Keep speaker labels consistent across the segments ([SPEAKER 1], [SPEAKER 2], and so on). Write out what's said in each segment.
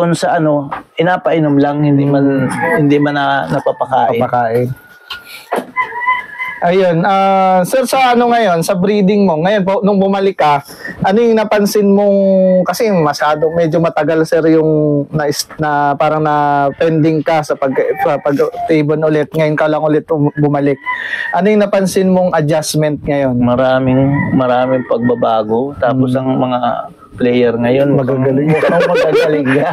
[SPEAKER 1] doon sa ano, inapainom lang, hindi man napapakain.
[SPEAKER 2] Papakain. Ayun, sir, sa ano ngayon, sa breeding mo, ngayon po, nung bumalik ka, ano yung napansin mong, kasi masyado, medyo matagal, sir, yung na parang na pending ka sa pag-ibon ulit, ngayon ka lang ulit bumalik. Ano yung napansin mong adjustment ngayon?
[SPEAKER 1] Maraming pagbabago, tapos ang mga player ngayon
[SPEAKER 2] magagaling.
[SPEAKER 1] Magagaling na.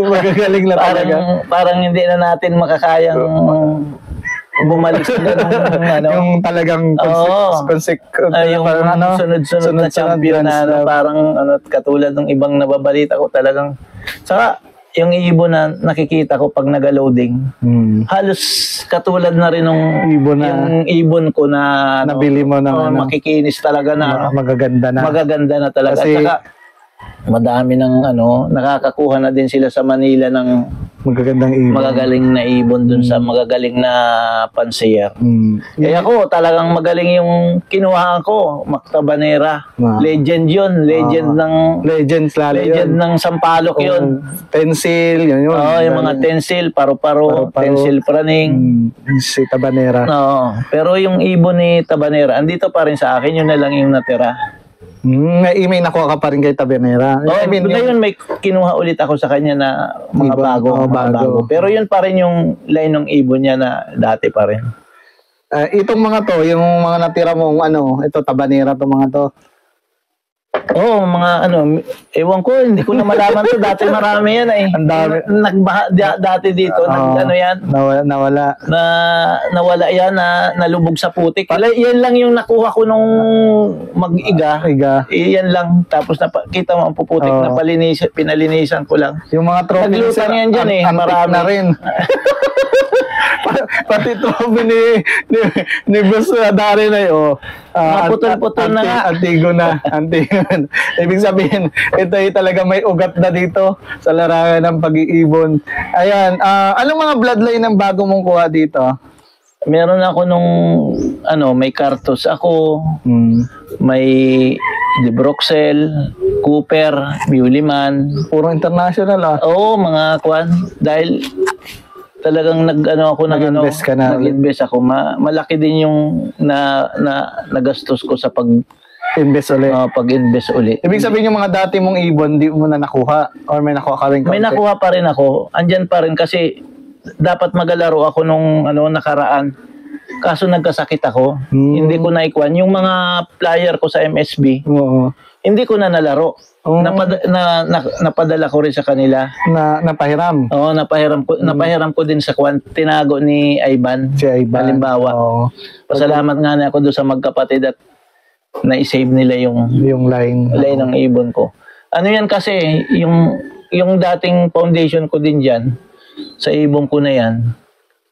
[SPEAKER 2] Magagaling na talaga.
[SPEAKER 1] Parang hindi na natin makakayang bumalik sila ng ano,
[SPEAKER 2] yung talagang
[SPEAKER 1] yung sunod-sunod na champion na parang ano, katulad ng ibang nababalita ko talagang. Saka yung ibon na nakikita ko pag naga-loading, halos katulad na rin ng yung ibon ko na
[SPEAKER 2] nabili mo ng
[SPEAKER 1] makikinis talaga na
[SPEAKER 2] magaganda
[SPEAKER 1] na talaga.
[SPEAKER 2] Kasi,
[SPEAKER 1] saka madami ng ano, nakakakuha na din sila sa Manila ng
[SPEAKER 2] magagandang ibon.
[SPEAKER 1] Magagaling na ibon dun sa magagaling na pansier. Kaya ako talagang magaling yung kinuha ko, Mactabanera. Legend yun, legend ng Sampaloc yun.
[SPEAKER 2] Tensil, yun.
[SPEAKER 1] Yung mga tensil, paru-paro, tensil praning.
[SPEAKER 2] Si Tabanera.
[SPEAKER 1] Pero yung ibon ni Tabanera, andito pa rin sa akin, yun na lang yung natira.
[SPEAKER 2] May nakuha ka pa rin kay Tabanera.
[SPEAKER 1] Ngayon may kinuha ulit ako sa kanya na mga bago. Pero yun pa rin yung line ng ibon niya na dati pa rin.
[SPEAKER 2] Itong mga to, yung mga natira mong ano, ito Tabanera to mga to.
[SPEAKER 1] Mga ano, ewan ko, hindi ko na malaman to. Dati marami yan eh.
[SPEAKER 2] Ang dami.
[SPEAKER 1] Dati dito, ano yan? Nawala yan, nalubog sa putik. Yan lang yung nakuha ko nung mag-iga. Yan lang. Tapos kita mo ang puputik na pinalinisan ko lang.
[SPEAKER 2] Yung mga trophy.
[SPEAKER 1] Naglutang yan dyan eh. Marami
[SPEAKER 2] na rin. Pati trophy ni Boss Dari na yun.
[SPEAKER 1] Putol-putol na nga.
[SPEAKER 2] Antigo na. Ibig sabihin, ito ay talaga may ugat na dito sa larangan ng pag-iibon. Ayan. Anong mga bloodline ang bago mong kuha dito?
[SPEAKER 1] Meron ako nung may Cartos ako, may De Broxel, Cooper, Buliman.
[SPEAKER 2] Puro international
[SPEAKER 1] Oo, mga kwan. Dahil talagang nag-invest ako. Malaki din yung nagastos ko sa
[SPEAKER 2] invest ulit.
[SPEAKER 1] Pag-invest ulit.
[SPEAKER 2] Ibig sabihin yung mga dati mong ibon, di mo na nakuha? Or may nakuha ka rin?
[SPEAKER 1] May nakuha pa rin ako. Andyan pa rin kasi dapat magalaro ako nung nakaraan. Kaso nagkasakit ako. Hindi ko naikuan. Yung mga player ko sa MSB, hindi ko na nalaro. Napadala ko rin sa kanila.
[SPEAKER 2] Napahiram?
[SPEAKER 1] Oo, napahiram ko din sa tinago ni Ivan.
[SPEAKER 2] Si Ivan.
[SPEAKER 1] Halimbawa. Pasalamat nga na ako doon sa magkapatid at na-save nila yung
[SPEAKER 2] line
[SPEAKER 1] ng ibon ko. Ano yan kasi, yung dating foundation ko din dyan, sa ibon ko na yan,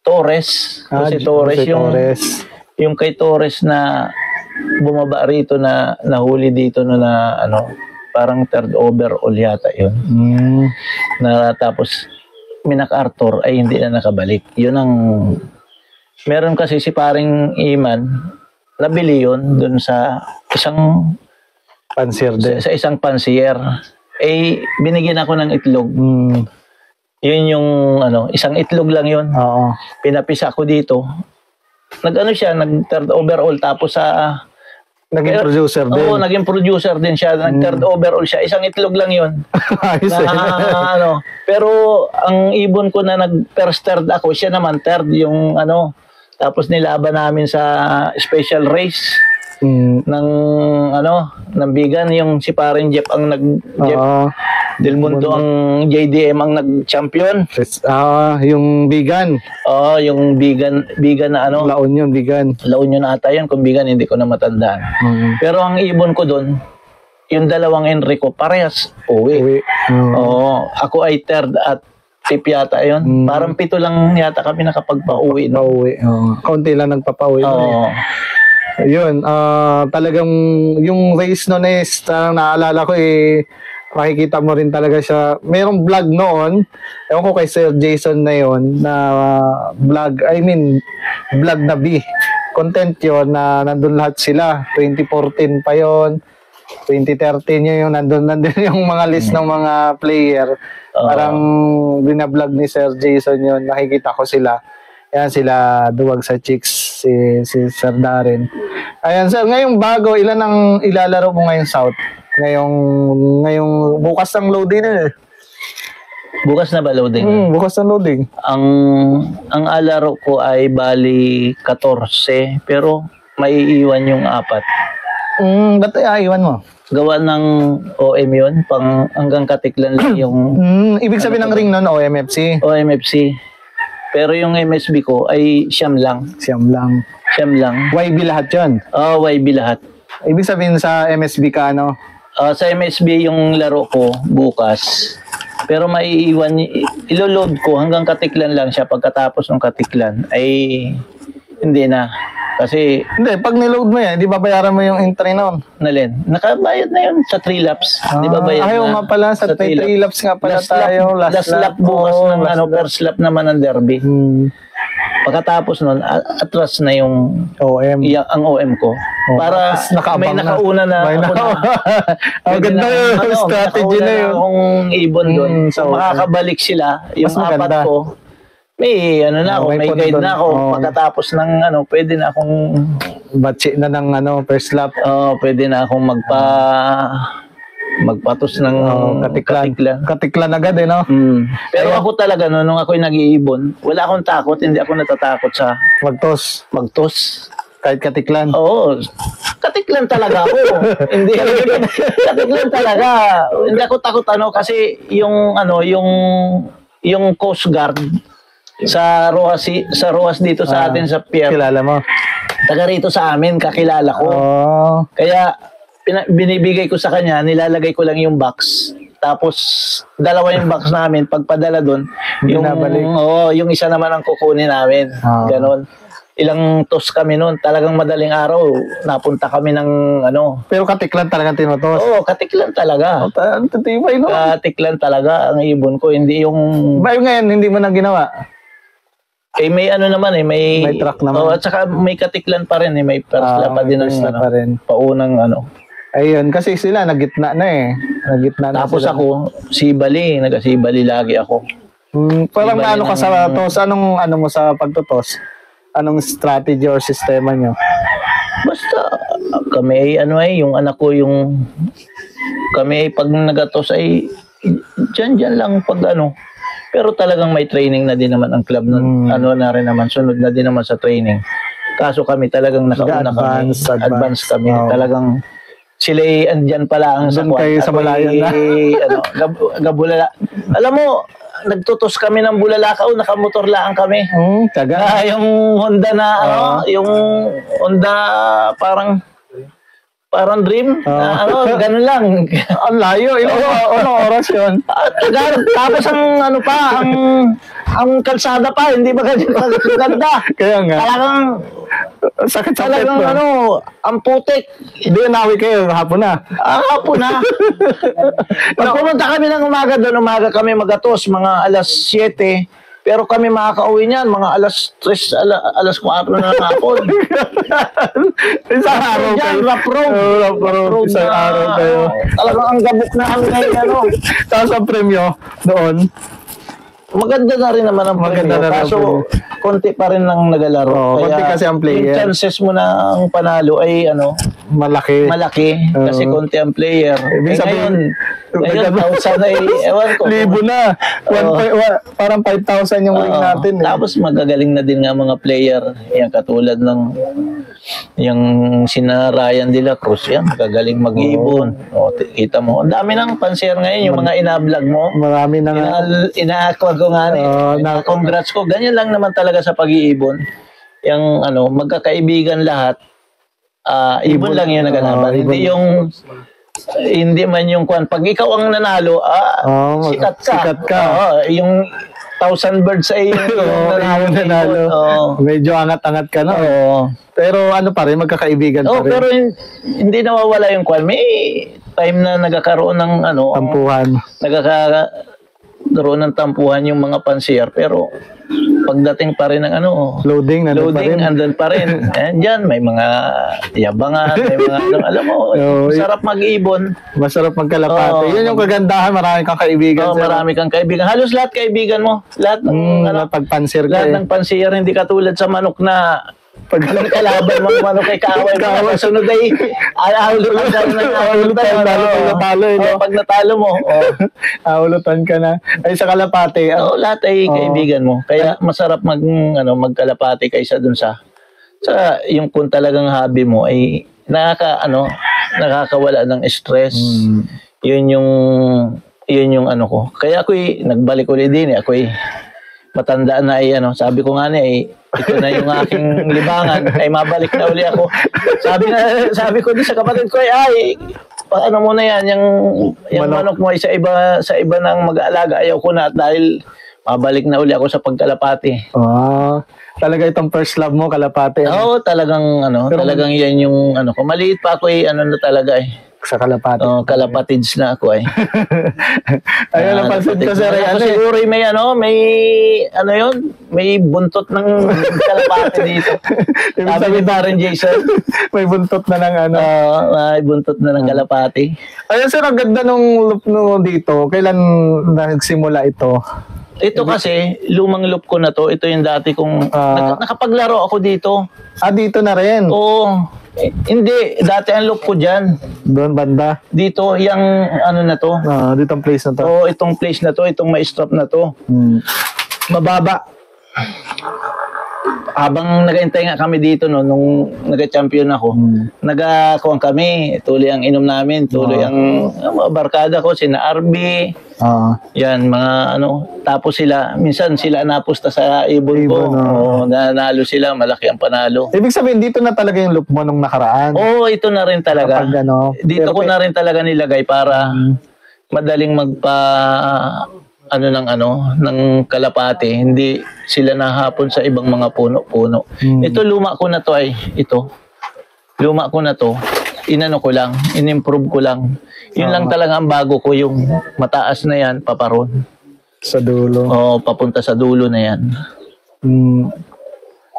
[SPEAKER 1] Torres. Kasi Torres, yung kay Torres na bumaba rito na nahuli dito na parang third overall yata yun. Na tapos Minak-Arthur ay hindi na nakabalik. Yun ang meron kasi si paring Iman, nabili yun dun sa isang
[SPEAKER 2] pansier din.
[SPEAKER 1] Sa isang pansier. Binigyan ako ng itlog. Yun yung isang itlog lang yun. Pinapisa ko dito. Nag-third overall tapos sa
[SPEAKER 2] naging producer din.
[SPEAKER 1] Oo, naging producer din siya. Nag-third overall siya. Isang itlog lang yun. Pero ang ibon ko na nag-first third ako, siya naman third yung tapos nilaban namin sa special race ng bigan. Yung si Paring Jeff ang Jeff Del Mundo ang JDM ang nag-champion.
[SPEAKER 2] Yung bigan.
[SPEAKER 1] Yung bigan na
[SPEAKER 2] La Union bigan.
[SPEAKER 1] La Union ata yun. Kung bigan, hindi ko na matandaan. Pero ang ibon ko doon, yung dalawang Enrico, parehas uwi. Ako ay third at tip yata yun. Parang 7 lang yata kami nakapagpa-uwi.
[SPEAKER 2] Kaunti lang nagpapa-uwi. Yun, talagang yung race noon is naalala ko makikita mo rin talaga siya. Mayroong vlog noon, ewan ko kay Sir Jason na yun, na vlog na B. Content yun na nandun lahat sila. 2014 pa yun. 2013 yung nandun yung mga list ng mga player. Parang binablog ni Sir Jason yun. Nakikita ko sila. Ayan sila Duwag sa Chicks, si Sir Darren. Ayan sir, ngayong bago, ilan ang ilalaro mo ngayong South? Ngayong bukas ang loading na eh.
[SPEAKER 1] Bukas na ba loading?
[SPEAKER 2] Bukas ang loading.
[SPEAKER 1] Ang alaro ko ay bali 14, pero may iiwan yung 4.
[SPEAKER 2] Ba't iwan mo?
[SPEAKER 1] Gawa ng OM yun, pang hanggang Katiklan lang yung
[SPEAKER 2] ibig sabihin ng ring nun, OMFC?
[SPEAKER 1] OMFC. Pero yung MSB ko ay siyam lang.
[SPEAKER 2] Siyam lang. YB lahat yun?
[SPEAKER 1] YB lahat.
[SPEAKER 2] Ibig sabihin sa MSB ka, ano?
[SPEAKER 1] Sa MSB yung laro ko bukas. Pero maiiwan, ilo-load ko hanggang Katiklan lang siya. Pagkatapos ng Katiklan ay hindi na. Kasi
[SPEAKER 2] hindi, pag niload mo yan, di ba bayaran mo yung entry noon?
[SPEAKER 1] Nalin, nakabayad na yun sa 3 laps. Di ba bayad
[SPEAKER 2] ayaw
[SPEAKER 1] na?
[SPEAKER 2] nga pala, sa 3 laps nga pala tayo.
[SPEAKER 1] Last lap bukas ng first lap naman ng derby. Pagkatapos nun, atras na yung
[SPEAKER 2] OM.
[SPEAKER 1] Ang OM ko. Para may nakauna na.
[SPEAKER 2] Ang ganda yung strategy na yun.
[SPEAKER 1] Akong ibon doon. So, makakabalik sila. Yung 4 ko. May may guide na ako. Pagkatapos ng pwede na akong
[SPEAKER 2] batsi na ng first lap.
[SPEAKER 1] Pwede na akong magpatos ng
[SPEAKER 2] Katiklan agad no?
[SPEAKER 1] Pero ako talaga nung ako'y nag-iibon, wala akong takot, hindi ako natatakot sa magtos.
[SPEAKER 2] Kahit Katiklan.
[SPEAKER 1] Oo. Katiklan talaga ako. Hindi Katiklan talaga. Hindi ako takot kasi yung Coast Guard sa Roas dito sa atin sa pier.
[SPEAKER 2] Kilala mo?
[SPEAKER 1] Taga rito sa amin, kakilala ko. Kaya binibigay ko sa kanya, nilalagay ko lang yung box. Tapos dalawa yung box namin, pagpadala doon, yung isa naman ang kukunin namin. Ganon. Ilang toss kami noon, talagang madaling araw, napunta kami ng
[SPEAKER 2] Pero Katiklan talagang tinutos?
[SPEAKER 1] Oo, Katiklan talaga.
[SPEAKER 2] Tatibay no?
[SPEAKER 1] Katiklan talaga ang ibon ko, hindi yung...
[SPEAKER 2] Bayo ngayon, hindi mo na ginawa?
[SPEAKER 1] May naman may
[SPEAKER 2] truck naman.
[SPEAKER 1] At saka may Katiklan pa rin may first lap pa din ng paunang
[SPEAKER 2] Ayun, kasi sila nagitna na eh. Nagitna na.
[SPEAKER 1] Tapos
[SPEAKER 2] sila.
[SPEAKER 1] ako, Sibali, nag-Sibali lagi ako.
[SPEAKER 2] Parang ka sa tos? Anong mo sa pagtutos? Anong strategy or sistema nyo?
[SPEAKER 1] Basta kami yung anak ko kami pag nagatos ay dyan lang pag Pero talagang may training na din naman ang club nun. Na rin naman, sunod na din naman sa training. Kaso kami talagang nakauna advance kami. Talagang sila andyan pala ang
[SPEAKER 2] doon kayo sa malayan na.
[SPEAKER 1] Gabulala. Alam mo, nagtutos kami ng Bulalakaw, nakamotor lang kami.
[SPEAKER 2] Taga.
[SPEAKER 1] Yung Honda na yung Honda parang Dream. Ganun lang.
[SPEAKER 2] Ang layo. Ilang oras yun?
[SPEAKER 1] Tapos ang kalsada pa, hindi ba ganda?
[SPEAKER 2] Kaya nga.
[SPEAKER 1] Talagang
[SPEAKER 2] sakit
[SPEAKER 1] talagang ang putik.
[SPEAKER 2] Hindi, nawi kayo. Hapon na.
[SPEAKER 1] Hapon na. Pag pumunta kami ng umaga kami magatos, mga alas 7. Pero kami makakauwi niyan, mga alas 3, alas 4 na ng hapon.
[SPEAKER 2] Isang araw kayo.
[SPEAKER 1] Rough road.
[SPEAKER 2] Isang araw kayo.
[SPEAKER 1] Talagang ang gabok na kami ngayon.
[SPEAKER 2] Tapos ang premyo doon?
[SPEAKER 1] Maganda na rin naman ang premyo. Kaso, konti pa rin lang nagalaro.
[SPEAKER 2] Konti kasi ang player.
[SPEAKER 1] Yung chances mo na ang panalo ay
[SPEAKER 2] malaki.
[SPEAKER 1] Kasi konti ang player. Ngayon, 1,000 ay, ewan ko.
[SPEAKER 2] Libo na. Parang 5,000 yung ring natin.
[SPEAKER 1] Tapos magagaling na din nga mga player. Yan, katulad ng yung sina Ryan De La Cruz. Yan, magagaling mag-ibon. Kita mo. Ang dami ng panser ngayon. Yung mga ina-vlog mo.
[SPEAKER 2] Marami na nga.
[SPEAKER 1] Ina-aqua ko nga. Congrats ko. Ganyan lang naman talaga sa pag-iibon. Yung magkakaibigan lahat. Ibon lang yung nagalaban. Hindi man yung pag ikaw ang nanalo, sikat ka. Yung 1,000 birds ay yung nanalo.
[SPEAKER 2] Medyo angat-angat ka na. Pero pa rin, magkakaibigan pa rin.
[SPEAKER 1] Pero hindi nawawala yung may time na nagkakaroon ng
[SPEAKER 2] tampuhan.
[SPEAKER 1] roon ng tampuhan yung mga pansier, pero pagdating pa rin ng ano,
[SPEAKER 2] Loading,
[SPEAKER 1] andun pa rin. Diyan, may mga yabangan, may mga, alam mo, sarap mag-ibon.
[SPEAKER 2] Masarap magkalapate. Yun yung kagandahan, marami kang kaibigan.
[SPEAKER 1] Marami kang kaibigan. Halos lahat kaibigan mo. Lahat ng,
[SPEAKER 2] pagpansier
[SPEAKER 1] lahat ng pansier, hindi katulad sa manok na pag kalaban mo manok ay kaaway mo, kasunod ay ahulutan pag natalo mo.
[SPEAKER 2] Ahulutan ka na. Ay sa kalapate.
[SPEAKER 1] Lahat ay kaibigan mo. Kaya masarap magkalapate kaysa dun sa yung kung talagang hobby mo ay nakakawala ng stress. Yun yung ano ko. Kaya ako'y nagbalik ulit din. Ako'y matanda na ay sabi ko nga niya ito na yung aking libangan ay mabalik na uli ako. Sabi ko din sa kapatid ko paano mo na yan yung manok mo ay sa iba ng mag-aalaga, ayaw ko na dahil mabalik na uli ako sa pagkalapati.
[SPEAKER 2] Talaga itong first love mo, kalapati.
[SPEAKER 1] Oo, talagang talagang yan yung ko. Maliit pa ako na talaga
[SPEAKER 2] sa kalapati.
[SPEAKER 1] Kalapatids na ako
[SPEAKER 2] Ayun, napansin ko sir.
[SPEAKER 1] Siguro may buntot ng kalapati dito. Sabi ni Darren Jason.
[SPEAKER 2] May buntot na ng
[SPEAKER 1] may buntot na ng kalapati.
[SPEAKER 2] Ayun sir, ang ganda nung loop mo dito. Kailan nagsimula ito?
[SPEAKER 1] Ito kasi, lumang loop ko na to. Ito yung dati kong, nakapaglaro ako dito.
[SPEAKER 2] Dito na rin?
[SPEAKER 1] Oo. Hindi, dati ang loop ko dyan.
[SPEAKER 2] Doon banda?
[SPEAKER 1] Dito, yung na to.
[SPEAKER 2] Ditong place na to?
[SPEAKER 1] Oo, itong place na to, itong may strap na to. Mababa. Habang nag-aintay nga kami dito nung nag-champion ako, nag-akuan kami, tuloy ang inom namin, tuloy ang mga barkada ko, sina RB, yan, mga tapos minsan sila napusta sa ibon ko, nanalo sila, malaki ang panalo.
[SPEAKER 2] Ibig sabihin, dito na talaga yung loop mo nung nakaraan?
[SPEAKER 1] Oo, ito na rin talaga. Dito ko na rin talaga nilagay para madaling ng kalapate, hindi sila nahapon sa ibang mga puno-puno. Ito luma ko na to Luma ko na to. In-improve ko lang. Yun lang talaga ang bago ko, yung mataas na yan, paparon.
[SPEAKER 2] Sa dulo.
[SPEAKER 1] Papunta sa dulo na yan.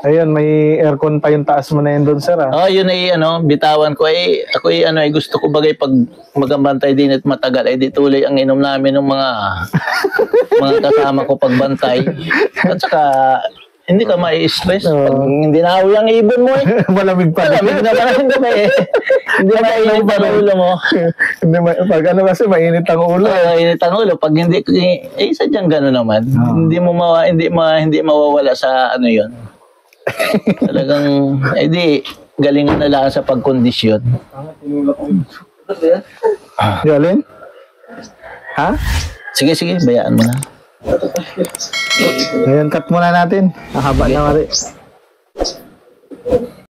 [SPEAKER 2] Ayun, may aircon pa yung taas mo na yun doon, sir.
[SPEAKER 1] Yun ay bitawan ko ako gusto ko bagay pag magambantay din at matagal ay di tuloy ang inom namin ng mga kasama ko pagbantay. At saka hindi ka mai-stress pag hindi nahawi ang ibon mo
[SPEAKER 2] Malamig pa.
[SPEAKER 1] Malamig na hindi mainit ang ulo mo.
[SPEAKER 2] Pag kasi mainit ang ulo.
[SPEAKER 1] Mainit ang ulo. Pag hindi, sadyang gano'n naman. Hindi mawawala sa yun. Talagang, galingan na lang sa pagkondisyon.
[SPEAKER 2] Galing? Ha?
[SPEAKER 1] Sige, bayaan mo na.
[SPEAKER 2] Ayan, cut muna natin. Ang haba na, Mari.